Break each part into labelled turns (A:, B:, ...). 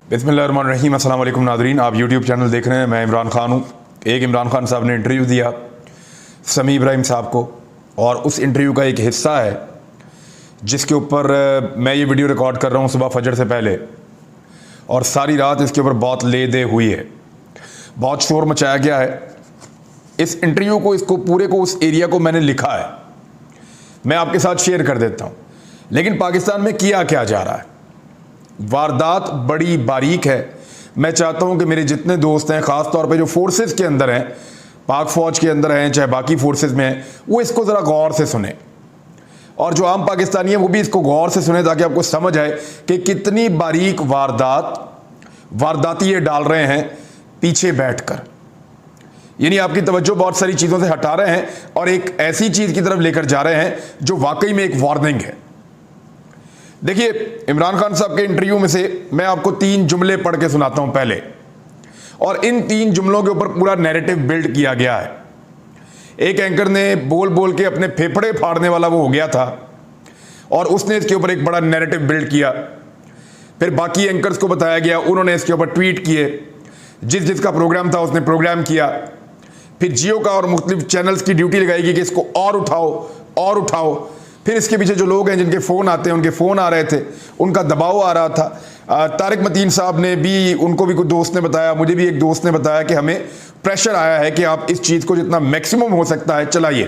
A: बिस्मिल्लाहिर्रहमानिर्रहीम। अस्सलाम वालेकुम नाज़रीन, आप यूट्यूब चैनल देख रहे हैं। मैं इमरान खान हूँ। एक इमरान खान साहब ने इंटरव्यू दिया समी इब्राहिम साहब को, और उस इंटरव्यू का एक हिस्सा है जिसके ऊपर मैं ये वीडियो रिकॉर्ड कर रहा हूँ सुबह फजर से पहले, और सारी रात इसके ऊपर बहुत ले दे हुई है, बहुत शोर मचाया गया है। इस इंटरव्यू को, इसको पूरे को, उस एरिया को मैंने लिखा है, मैं आपके साथ शेयर कर देता हूँ। लेकिन पाकिस्तान में किया क्या जा रहा है, वारदात बड़ी बारीक है। मैं चाहता हूं कि मेरे जितने दोस्त हैं, ख़ास तौर पे जो फोर्सेस के अंदर हैं, पाक फ़ौज के अंदर हैं, चाहे बाकी फोर्सेस में हैं, वो इसको ज़रा गौर से सुने, और जो आम पाकिस्तानी हैं वो भी इसको गौर से सुने, ताकि आपको समझ आए कि कितनी बारीक वारदाती ये डाल रहे हैं पीछे बैठकर। यानी आपकी तवज्जो बहुत सारी चीज़ों से हटा रहे हैं और एक ऐसी चीज़ की तरफ लेकर जा रहे हैं जो वाकई में एक वार्निंग है। देखिए, इमरान खान साहब के इंटरव्यू में से मैं आपको 3 जुमले पढ़ के सुनाता हूं पहले, और इन 3 जुमलों के ऊपर पूरा नैरेटिव बिल्ड किया गया है। एक एंकर ने बोल बोल के अपने फेफड़े फाड़ने वाला वो हो गया था, और उसने इसके ऊपर एक बड़ा नैरेटिव बिल्ड किया। फिर बाकी एंकर्स को बताया गया, उन्होंने इसके ऊपर ट्वीट किए, जिसका प्रोग्राम था उसने प्रोग्राम किया। फिर जियो का और मुख्तलिफ चैनल्स की ड्यूटी लगाएगी कि इसको और उठाओ और उठाओ। फिर इसके पीछे जो लोग हैं, जिनके फ़ोन आते हैं, उनके फ़ोन आ रहे थे, उनका दबाव आ रहा था। तारिक मतीन साहब ने भी, उनको भी कुछ दोस्त ने बताया, मुझे भी एक दोस्त ने बताया कि हमें प्रेशर आया है कि आप इस चीज़ को जितना मैक्सिमम हो सकता है चलाइए।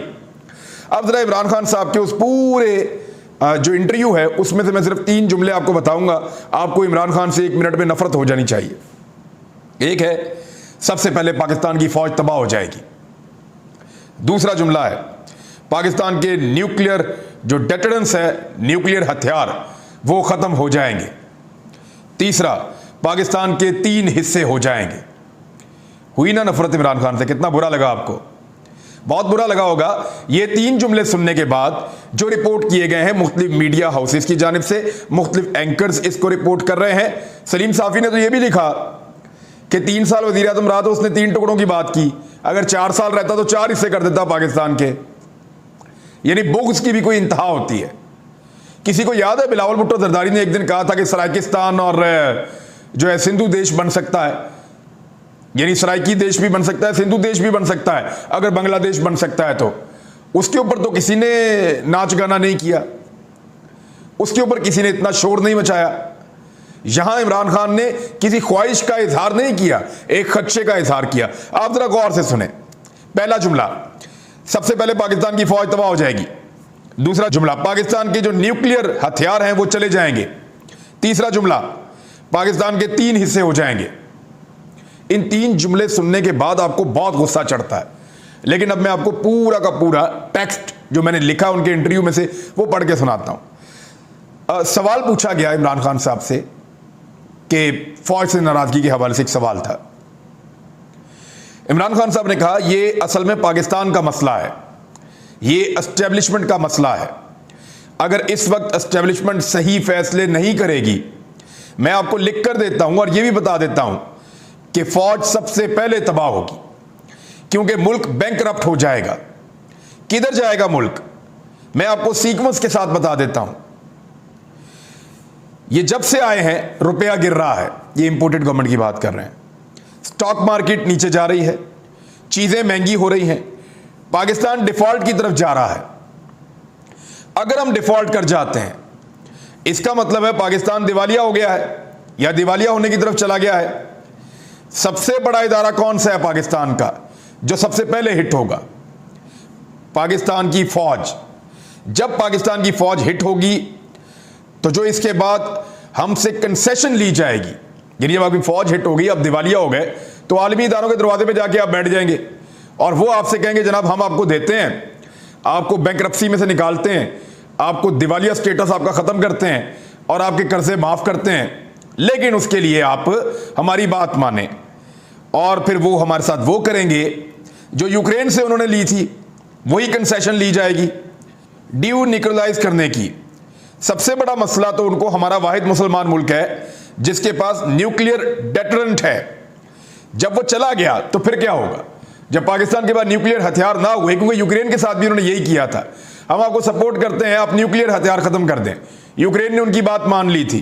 A: अब ज़रा इमरान खान साहब के उस पूरे जो इंटरव्यू है उसमें से मैं सिर्फ 3 जुमले आपको बताऊंगा। आपको इमरान खान से 1 मिनट में नफरत हो जानी चाहिए। एक है, सबसे पहले पाकिस्तान की फ़ौज तबाह हो जाएगी। दूसरा जुमला है, पाकिस्तान के न्यूक्लियर जो डेटरेंस है, न्यूक्लियर हथियार, वो ख़त्म हो जाएंगे। तीसरा, पाकिस्तान के 3 हिस्से हो जाएंगे। हुई ना नफरत इमरान खान से? कितना बुरा लगा आपको? बहुत बुरा लगा होगा। ये 3 जुमले सुनने के बाद जो रिपोर्ट किए गए हैं मुख्तलिफ मीडिया हाउसेस की जानिब से, मुख्तलिफ एंकर्स इसको रिपोर्ट कर रहे हैं। सलीम साफ़ी ने तो ये भी लिखा कि 3 साल वज़ीर आज़म रहा तो उसने 3 टुकड़ों की बात की, अगर 4 साल रहता तो 4 हिस्से कर देता पाकिस्तान के। यानी बुग़्ज़ की भी कोई इंतहा होती है। किसी को याद है बिलावल भुट्टो जरदारी ने एक दिन कहा था कि सराइकिस्तान और जो है सिंधु देश बन सकता है, यानी सराइकी देश भी बन सकता है, सिंधु देश भी बन सकता है, अगर बांग्लादेश बन सकता है तो। उसके ऊपर तो किसी ने नाच गाना नहीं किया, उसके ऊपर किसी ने इतना शोर नहीं मचाया। यहां इमरान खान ने किसी ख्वाहिश का इजहार नहीं किया, एक खदशे का इजहार किया। आप जरा गौर से सुने। पहला जुमला, सबसे पहले पाकिस्तान की फौज तबाह हो जाएगी। दूसरा जुमला, पाकिस्तान के जो न्यूक्लियर हथियार हैं वो चले जाएंगे। तीसरा जुमला, पाकिस्तान के 3 हिस्से हो जाएंगे। इन 3 जुमले सुनने के बाद आपको बहुत गुस्सा चढ़ता है, लेकिन अब मैं आपको पूरा का पूरा टेक्स्ट जो मैंने लिखा उनके इंटरव्यू में से वो पढ़ के सुनाता हूं। सवाल पूछा गया इमरान खान साहब से कि फौज से नाराजगी के हवाले से एक सवाल था। इमरान खान साहब ने कहा, यह असल में पाकिस्तान का मसला है, ये एस्टेब्लिशमेंट का मसला है। अगर इस वक्त एस्टेब्लिशमेंट सही फैसले नहीं करेगी, मैं आपको लिख कर देता हूं और यह भी बता देता हूं कि फौज सबसे पहले तबाह होगी, क्योंकि मुल्क बैंकरप्ट हो जाएगा। किधर जाएगा मुल्क, मैं आपको सीक्वेंस के साथ बता देता हूं। ये जब से आए हैं रुपया गिर रहा है, ये इंपोर्टेड गवर्नमेंट की बात कर रहे हैं। स्टॉक मार्केट नीचे जा रही है, चीजें महंगी हो रही हैं, पाकिस्तान डिफॉल्ट की तरफ जा रहा है। अगर हम डिफॉल्ट कर जाते हैं, इसका मतलब है पाकिस्तान दिवालिया हो गया है या दिवालिया होने की तरफ चला गया है। सबसे बड़ा इदारा कौन सा है पाकिस्तान का जो सबसे पहले हिट होगा? पाकिस्तान की फौज। जब पाकिस्तान की फौज हिट होगी तो जो इसके बाद हमसे कंसेशन ली जाएगी, यानी जब आपकी फौज हिट होगी, अब दिवालिया हो गए, तो आलमी इदारों के दरवाजे पे जाके आप बैठ जाएंगे और वो आपसे कहेंगे, जनाब हम आपको देते हैं, आपको बैंकरप्सी में से निकालते हैं, आपको दिवालिया स्टेटस आपका ख़त्म करते हैं और आपके कर्जे माफ़ करते हैं, लेकिन उसके लिए आप हमारी बात माने। और फिर वो हमारे साथ वो करेंगे जो यूक्रेन से उन्होंने ली थी, वही कंसेशन ली जाएगी न्यूक्लियराइज करने की। सबसे बड़ा मसला तो उनको, हमारा वाहिद मुसलमान मुल्क है जिसके पास न्यूक्लियर डेटरेंट है। जब वो चला गया तो फिर क्या होगा? जब पाकिस्तान के पास न्यूक्लियर हथियार ना हुए, क्योंकि यूक्रेन के साथ भी उन्होंने यही किया था, हम आपको सपोर्ट करते हैं, आप न्यूक्लियर हथियार खत्म कर दें। यूक्रेन ने उनकी बात मान ली थी,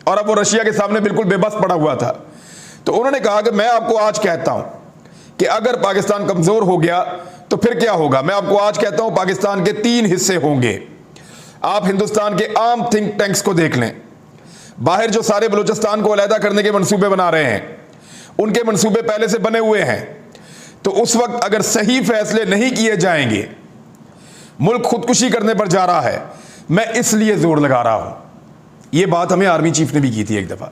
A: और अब वो रशिया के सामने बिल्कुल बेबस पड़ा हुआ था। तो उन्होंने कहा कि मैं आपको आज कहता हूं कि अगर पाकिस्तान कमजोर हो गया तो फिर क्या होगा। मैं आपको आज कहता हूं पाकिस्तान के 3 हिस्से होंगे। आप हिंदुस्तान के आम थिंक टैंक्स को देख लें, बाहर जो सारे बलूचिस्तान को अलहदा करने के मंसूबे बना रहे हैं, उनके मंसूबे पहले से बने हुए हैं। तो उस वक्त अगर सही फैसले नहीं किए जाएंगे, मुल्क खुदकुशी करने पर जा रहा है। मैं इसलिए जोर लगा रहा हूं, यह बात हमें आर्मी चीफ ने भी की थी एक दफा।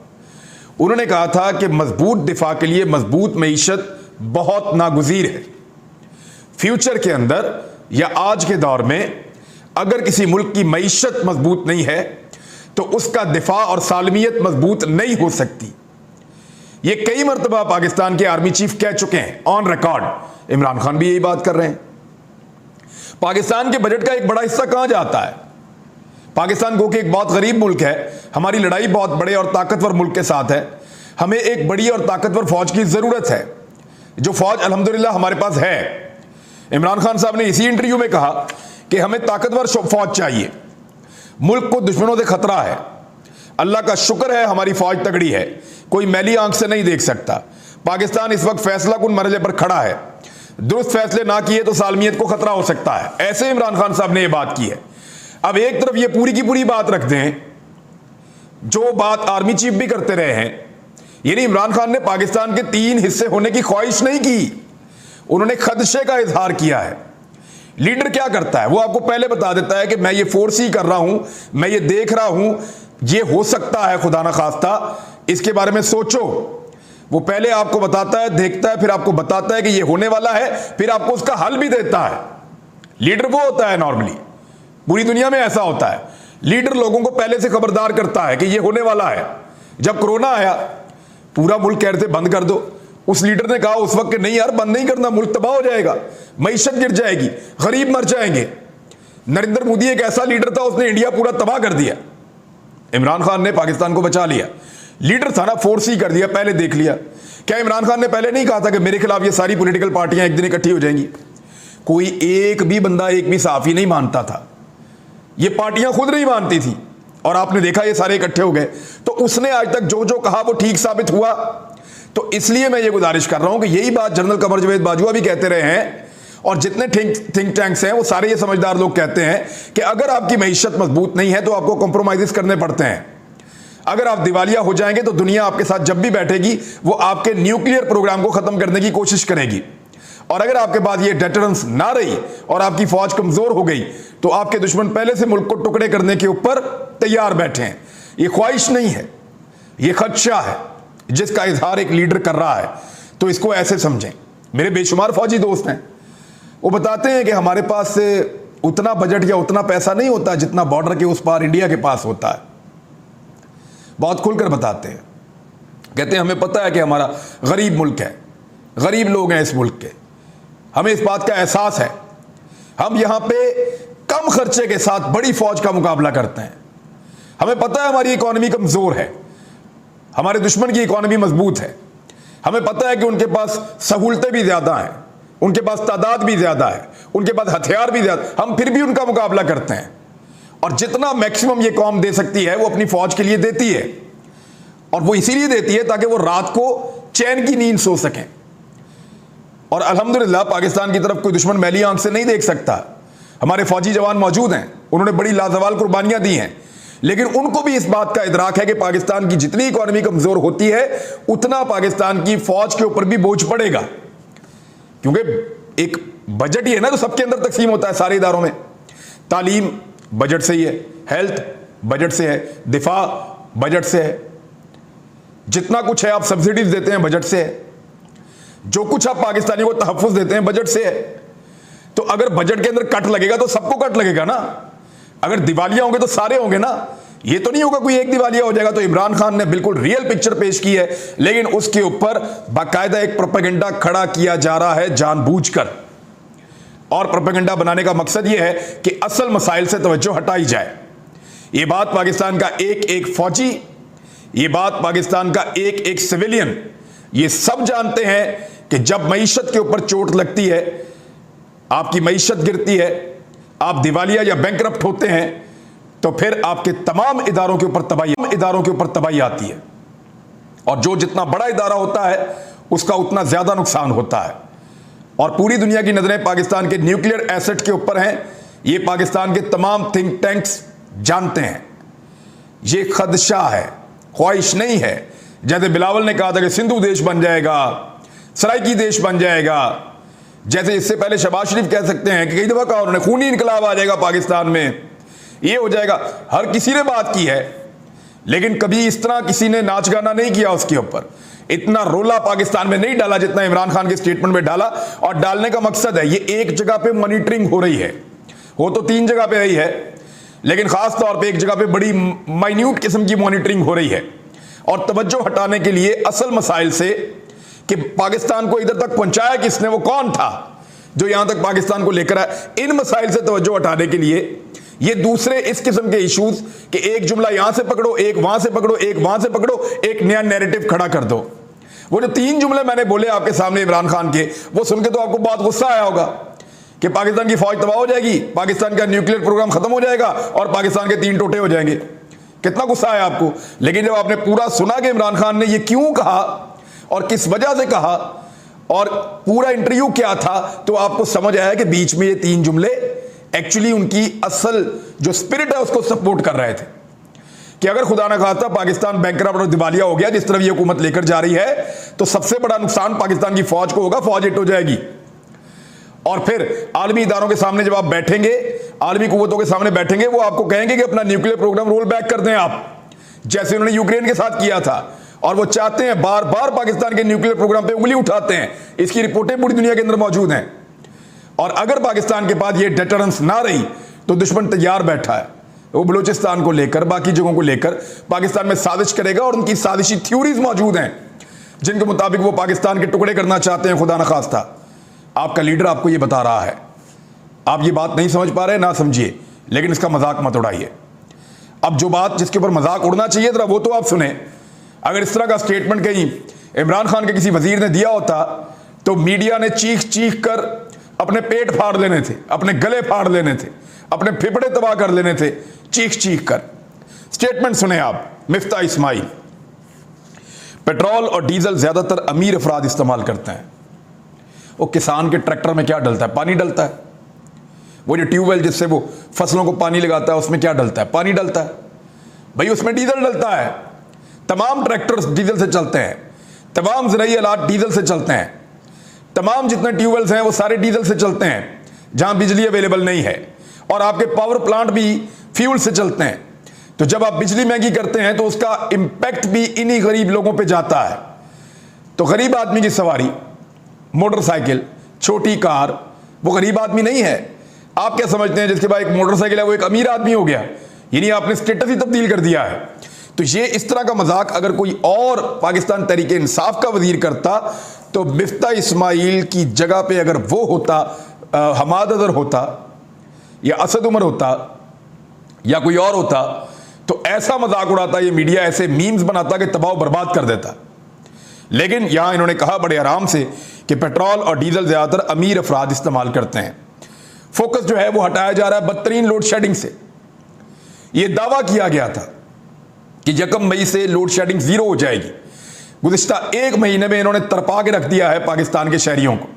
A: उन्होंने कहा था कि मजबूत दिफा के लिए मजबूत मईशत बहुत नागुज़ीर है। फ्यूचर के अंदर या आज के दौर में अगर किसी मुल्क की मईशत मजबूत नहीं है तो उसका दिफा और सालमियत मजबूत नहीं हो सकती। ये कई मरतबा पाकिस्तान के आर्मी चीफ कह चुके हैं, ऑन रिकॉर्ड। इमरान खान भी यही बात कर रहे हैं। पाकिस्तान के बजट का एक बड़ा हिस्सा कहां जाता है? पाकिस्तान को कि एक बहुत गरीब मुल्क है, हमारी लड़ाई बहुत बड़े और ताकतवर मुल्क के साथ है, हमें एक बड़ी और ताकतवर फौज की जरूरत है, जो फौज अल्हम्दुलिल्लाह हमारे पास है। इमरान खान साहब ने इसी इंटरव्यू में कहा कि हमें ताकतवर फौज चाहिए, मुल्क को दुश्मनों से खतरा है। अल्लाह का शुक्र है हमारी फौज तगड़ी है, कोई मैली आंख से नहीं देख सकता। पाकिस्तान इस वक्त फैसला कुन मरहले पर खड़ा है, दुरुस्त फैसले ना किए तो सालमियत को खतरा हो सकता है। ऐसे इमरान खान साहब ने यह बात की है। अब एक तरफ ये पूरी की पूरी बात रखते हैं, जो बात आर्मी चीफ भी करते रहे हैं, यानी इमरान खान ने पाकिस्तान के 3 हिस्से होने की ख्वाहिश नहीं की, उन्होंने खदशे का इजहार किया है। लीडर क्या करता है? वो आपको पहले बता देता है कि मैं ये फोर्स ही कर रहा हूं, मैं ये देख रहा हूं, ये हो सकता है, खुदा ना खास्ता, इसके बारे में सोचो। वो पहले आपको बताता है, देखता है, फिर आपको बताता है कि ये होने वाला है, फिर आपको उसका हल भी देता है। लीडर वो होता है, नॉर्मली पूरी दुनिया में ऐसा होता है। लीडर लोगों को पहले से खबरदार करता है कि ये होने वाला है। जब कोरोना आया, पूरा मुल्क कह रहे थे बंद कर दो, उस लीडर ने कहा उस वक्त कि नहीं यार, बंद नहीं करना, मुल्क तबाह हो जाएगा, मईशत गिर जाएगी, गरीब मर जाएंगे। नरेंद्र मोदी एक ऐसा लीडर था, उसने इंडिया पूरा तबाह कर दिया। इमरान खान ने पाकिस्तान को बचा लिया। लीडर था ना, फोर्स ही कर दिया, पहले देख लिया। क्या इमरान खान ने पहले नहीं कहा था कि मेरे खिलाफ ये सारी पॉलिटिकल पार्टियां एक दिन इकट्ठी हो जाएंगी? कोई एक भी बंदा, एक भी साफी नहीं मानता था, ये पार्टियां खुद नहीं मानती थी, और आपने देखा ये सारे इकट्ठे हो गए। तो उसने आज तक जो जो कहा वो ठीक साबित हुआ। तो इसलिए मैं ये गुजारिश कर रहा हूं कि यही बात जनरल कमर जावेद बाजवा भी कहते रहे हैं, और जितने थिंक टैंक्स हैं वो सारे ये समझदार लोग कहते हैं कि अगर आपकी मईशत मजबूत नहीं है तो आपको कॉम्प्रोमाइज करने पड़ते हैं। अगर आप दिवालिया हो जाएंगे तो दुनिया आपके साथ जब भी बैठेगी वो आपके न्यूक्लियर प्रोग्राम को खत्म करने की कोशिश करेगी। और अगर आपके पास ये डेटरेंस ना रही और आपकी फौज कमजोर हो गई तो आपके दुश्मन पहले से मुल्क को टुकड़े करने के ऊपर तैयार बैठे हैं। ये ख्वाहिश नहीं है, ये खदशा है जिसका इजहार एक लीडर कर रहा है। तो इसको ऐसे समझें। मेरे बेशुमार फौजी दोस्त हैं, वो बताते हैं कि हमारे पास उतना बजट या उतना पैसा नहीं होता जितना बॉर्डर के उस पार इंडिया के पास होता है। बहुत खुलकर बताते हैं, कहते हैं हमें पता है कि हमारा गरीब मुल्क है, गरीब लोग हैं इस मुल्क के, हमें इस बात का एहसास है। हम यहां पे कम खर्चे के साथ बड़ी फौज का मुकाबला करते हैं। हमें पता है हमारी इकॉनमी कमजोर है, हमारे दुश्मन की इकॉनमी मजबूत है। हमें पता है कि उनके पास सहूलतें भी ज्यादा हैं, उनके पास तादाद भी ज्यादा है, उनके पास हथियार भी ज्यादा, हम फिर भी उनका मुकाबला करते हैं। और जितना मैक्सिमम ये कौम दे सकती है वो अपनी फौज के लिए देती है, और वो इसीलिए देती है ताकि वो रात को चैन की नींद सो सकें। और अल्हम्दुलिल्लाह पाकिस्तान की तरफ कोई दुश्मन मैली आंख से नहीं देख सकता। हमारे फौजी जवान मौजूद हैं, उन्होंने बड़ी लाजवाल कुर्बानियां दी हैं, लेकिन उनको भी इस बात का इदराक है कि पाकिस्तान की जितनी इकॉनमी कमजोर होती है उतना पाकिस्तान की फौज के ऊपर भी बोझ पड़ेगा। क्योंकि एक बजट ही है ना, तो सबके अंदर तकसीम होता है सारे इदारों में। तालीम बजट से ही है, हेल्थ बजट से है, दिफा बजट से है, जितना कुछ है आप सब्सिडीज देते हैं बजट से है, जो कुछ आप पाकिस्तानी को तहफ्फुज देते हैं बजट से है। तो अगर बजट के अंदर कट लगेगा तो सबको कट लगेगा ना। अगर दिवालिया होंगे तो सारे होंगे ना, ये तो नहीं होगा कोई एक दिवालिया हो जाएगा। तो इमरान खान ने बिल्कुल रियल पिक्चर पेश की है, लेकिन उसके ऊपर बाकायदा एक प्रोपेगेंडा खड़ा किया जा रहा है जानबूझकर। और प्रोपेगेंडा बनाने का मकसद यह है कि असल मसाइल से तवज्जो हटाई जाए। यह बात पाकिस्तान का एक एक फौजी, ये बात पाकिस्तान का एक एक सिविलियन, ये सब जानते हैं कि जब मईशत के ऊपर चोट लगती है, आपकी मईशत गिरती है, आप दिवालिया या बैंकरप्ट होते हैं, तो फिर आपके तमाम इदारों के ऊपर तबाही आती है। और जो जितना बड़ा इदारा होता है उसका उतना ज्यादा नुकसान होता है। और पूरी दुनिया की नजरें पाकिस्तान के न्यूक्लियर एसेट के ऊपर हैं। ये पाकिस्तान के तमाम थिंक टैंक्स जानते हैं। ये खदशा है, ख्वाहिश नहीं है। जैसे बिलावल ने कहा था कि सिंधु देश बन जाएगा, सराइकी देश बन जाएगा, जैसे इससे पहले शहबाज शरीफ कह सकते हैं कि कई दफा कहा उन्होंने खूनी इनकलाब आ जाएगा पाकिस्तान में, ये हो जाएगा। हर किसी ने बात की है, लेकिन कभी इस तरह किसी ने नाच गाना नहीं किया उसके ऊपर। इतना रोला पाकिस्तान में नहीं डाला जितना इमरान खान के स्टेटमेंट में डाला। और डालने का मकसद है, ये एक जगह पे मॉनिटरिंग हो रही है, वो तो 3 जगह पे रही है, लेकिन खास तौर पे एक जगह पे बड़ी माइन्यूट किस्म की मॉनिटरिंग हो रही है। और तवज्जो हटाने के लिए असल मसाइल से कि पाकिस्तान को इधर तक पहुंचाया किसने, वो कौन था जो यहां तक पाकिस्तान को लेकर आया, इन मसाइल से तवज्जो हटाने के लिए ये दूसरे इस किस्म के इश्यूज कि एक जुमला यहां से पकड़ो, एक वहां से पकड़ो, एक वहां से पकड़ो, एक नया नैरेटिव खड़ा कर दो। वो जो 3 जुमले मैंने बोले आपके सामने इमरान खान के, वो सुन के तो आपको बहुत गुस्सा आया होगा कि पाकिस्तान की फौज तबाह हो जाएगी, पाकिस्तान का न्यूक्लियर प्रोग्राम खत्म हो जाएगा और पाकिस्तान के 3 टोटे हो जाएंगे। कितना गुस्सा आया आपको। लेकिन जब आपने पूरा सुना कि इमरान खान ने ये क्यों कहा और किस वजह से कहा और पूरा इंटरव्यू क्या था, तो आपको समझ आया कि बीच में ये 3 जुमले एक्चुअली उनकी असल जो स्पिरिट है उसको सपोर्ट कर रहे थे कि अगर खुदा न खास्ता पाकिस्तान बैंकरप्ट और दिवालिया हो गया जिस तरह ये हुकूमत लेकर जा रही है, तो सबसे बड़ा नुकसान पाकिस्तान की फौज को होगा, फौज हिट हो जाएगी। और फिर आलमी इदारों के सामने जब आप बैठेंगे, आलमी कुव्वतों के सामने बैठेंगे, वो आपको कहेंगे कि अपना न्यूक्लियर प्रोग्राम रोल बैक कर दें आप, जैसे उन्होंने यूक्रेन के साथ किया था। और वो चाहते हैं, बार बार पाकिस्तान के न्यूक्लियर प्रोग्राम पे उंगली उठाते हैं। इसकी रिपोर्टें पूरी दुनिया के अंदर मौजूद हैं। और अगर पाकिस्तान के पास ये डेटरेंस ना रही तो दुश्मन तैयार बैठा है, वो बलूचिस्तान को लेकर, बाकी जगहों को लेकर पाकिस्तान में साजिश करेगा। और उनकी साजिशी थ्योरीज मौजूद हैं जिनके मुताबिक वो पाकिस्तान के टुकड़े करना चाहते हैं। खुदा न खास्ता आपका लीडर आपको ये बता रहा है, आप ये बात नहीं समझ पा रहे, ना समझिए, लेकिन इसका मजाक मत उड़ाइए। अब जो बात जिसके ऊपर मजाक उड़ना चाहिए था वो तो आप सुने। अगर इस तरह का स्टेटमेंट कहीं इमरान खान के किसी वजीर ने दिया होता तो मीडिया ने चीख चीख कर अपने पेट फाड़ लेने थे, अपने गले फाड़ लेने थे, अपने फेफड़े तबाह कर लेने थे, चीख चीख कर। स्टेटमेंट सुने आप, मिफ्ता इस्माइल, पेट्रोल और डीजल ज्यादातर अमीर अफराद इस्तेमाल करते हैं। वो किसान के ट्रैक्टर में क्या डलता है? पानी डलता है। वो जो ट्यूबवेल जिससे वो फसलों को पानी लगाता है उसमें क्या डलता है? पानी डलता है। भाई उसमें डीजल डलता है। तमाम ट्रैक्टर्स डीजल से चलते हैं, तमाम ज़राई आलात डीजल से चलते हैं, तमाम जितने ट्यूबवेल्स हैं वो सारे डीजल से चलते हैं जहां बिजली अवेलेबल नहीं है। और आपके पावर प्लांट भी फ्यूल से चलते हैं। तो जब आप बिजली महंगी करते हैं तो उसका इंपैक्ट भी इन्हीं गरीब लोगों पे जाता है। तो गरीब आदमी की सवारी, मोटरसाइकिल, छोटी कार, वो गरीब आदमी नहीं है। आप क्या समझते हैं जिसके पास एक मोटरसाइकिल है वो एक अमीर आदमी हो गया? यानी आपने स्टेटस ही तब्दील कर दिया है। तो ये इस तरह का मजाक अगर कोई और पाकिस्तान तहरीक इंसाफ का वजीर करता तो मिफ्ता इस्माइल की जगह पे अगर वो होता, हमाद अजहर होता या असद उमर होता या कोई और होता, तो ऐसा मजाक उड़ाता, ये मीडिया ऐसे मीम्स बनाता कि तबाह बर्बाद कर देता। लेकिन यहां इन्होंने कहा बड़े आराम से कि पेट्रोल और डीजल ज्यादातर अमीर अफराद इस्तेमाल करते हैं। फोकस जो है वो हटाया जा रहा है बदतरीन लोड शेडिंग से। यह दावा किया गया था कि 1 मई से लोड शेडिंग 0 हो जाएगी। गुज़िश्ता 1 महीने में इन्होंने तरपा के रख दिया है पाकिस्तान के शहरियों को।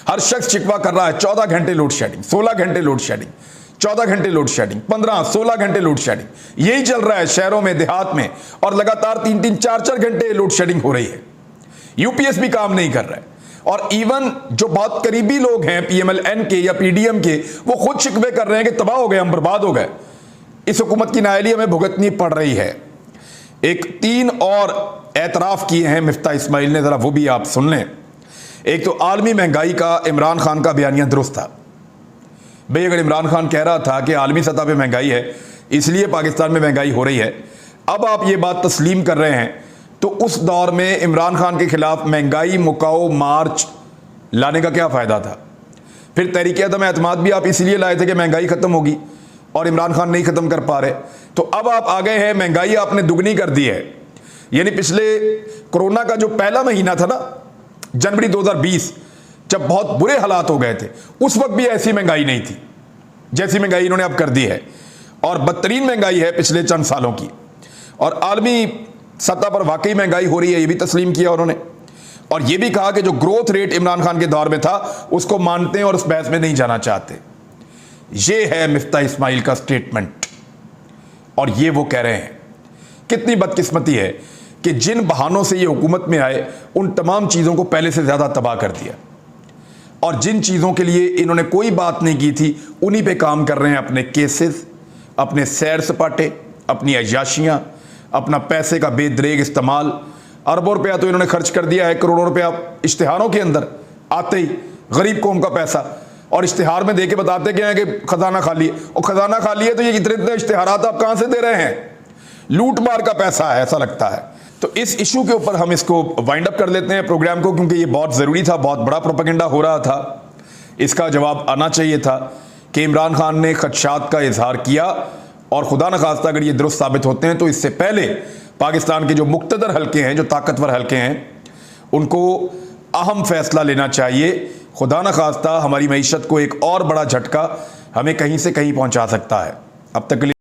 A: हर शख्स शिकवा कर रहा है 14 घंटे लोड शेडिंग, 16 घंटे लोड शेडिंग, 14 घंटे लोड शेडिंग, 15, 16 घंटे लोड शेडिंग। यही चल रहा है शहरों में, देहात में, और लगातार 3-3, 4-4 घंटे लोड शेडिंग हो रही है। यूपीएस भी काम नहीं कर रहा है। और इवन जो बहुत करीबी लोग हैं पीएमएलएन के या पीडीएम के, वो खुद शिकवे कर रहे हैं कि तबाह हो गए, हम बर्बाद हो गए। इस हुकूमत की नाअहली हमें भुगतनी पड़ रही है। एक 3 और एतराफ़ किए हैं मिफ्ता इस्माइल ने, ज़रा वो भी आप सुन लें। एक तो आलमी महंगाई का इमरान खान का बयानिया दुरुस्त था। भाई अगर इमरान खान कह रहा था कि आलमी सतह पे महंगाई है इसलिए पाकिस्तान में महंगाई हो रही है, अब आप ये बात तस्लीम कर रहे हैं, तो उस दौर में इमरान खान के खिलाफ महंगाई मुकाओ मार्च लाने का क्या फ़ायदा था? फिर तहरीक अदम एतमाद भी आप इसलिए लाए थे कि महंगाई ख़त्म होगी, और इमरान खान नहीं ख़त्म कर पा रहे। तो अब आप आ गए हैं, महंगाई आपने दुगनी कर दी है। यानी पिछले कोरोना का जो पहला महीना था ना, जनवरी 2020, जब बहुत बुरे हालात हो गए थे, उस वक्त भी ऐसी महंगाई नहीं थी जैसी महंगाई इन्होंने अब कर दी है। और बदतरीन महंगाई है पिछले चंद सालों की, और आलमी सतह पर वाकई महंगाई हो रही है, ये भी तस्लीम किया उन्होंने। और ये भी कहा कि जो ग्रोथ रेट इमरान खान के दौर में था उसको मानते हैं और उस बहस में नहीं जाना चाहते। ये है मिफ्ता इस्माइल का स्टेटमेंट, और ये वो कह रहे हैं। कितनी बदकिस्मती है कि जिन बहानों से ये हुकूमत में आए उन तमाम चीज़ों को पहले से ज़्यादा तबाह कर दिया, और जिन चीज़ों के लिए इन्होंने कोई बात नहीं की थी उन्हीं पे काम कर रहे हैं। अपने केसेस, अपने सैर सपाटे, अपनी अय्याशियाँ, अपना पैसे का बेदरेग इस्तेमाल। अरबों रुपया तो इन्होंने खर्च कर दिया है, करोड़ों रुपया इश्तिहारों के अंदर आते ही गरीब कौम का पैसा, और इश्तिहार में दे के बताते क्या है कि खजाना खाली है। और खजाना खाली है तो ये इतने इश्तिहारात आप कहाँ से दे रहे हैं? लूट मार का पैसा है, ऐसा लगता है। तो इस इशू के ऊपर हम इसको वाइंड अप कर लेते हैं प्रोग्राम को, क्योंकि ये बहुत ज़रूरी था, बहुत बड़ा प्रोपेगेंडा हो रहा था। इसका जवाब आना चाहिए था कि इमरान खान ने खदशात का इजहार किया, और खुदा न खास्ता अगर ये दुरुस्त साबित होते हैं तो इससे पहले पाकिस्तान के जो मुक्तदर हल्के हैं, जो ताकतवर हल्के हैं, उनको अहम फैसला लेना चाहिए। खुदा न खास्ता हमारी मईशत को एक और बड़ा झटका हमें कहीं से कहीं पहुंचा सकता है। अब तक के लिए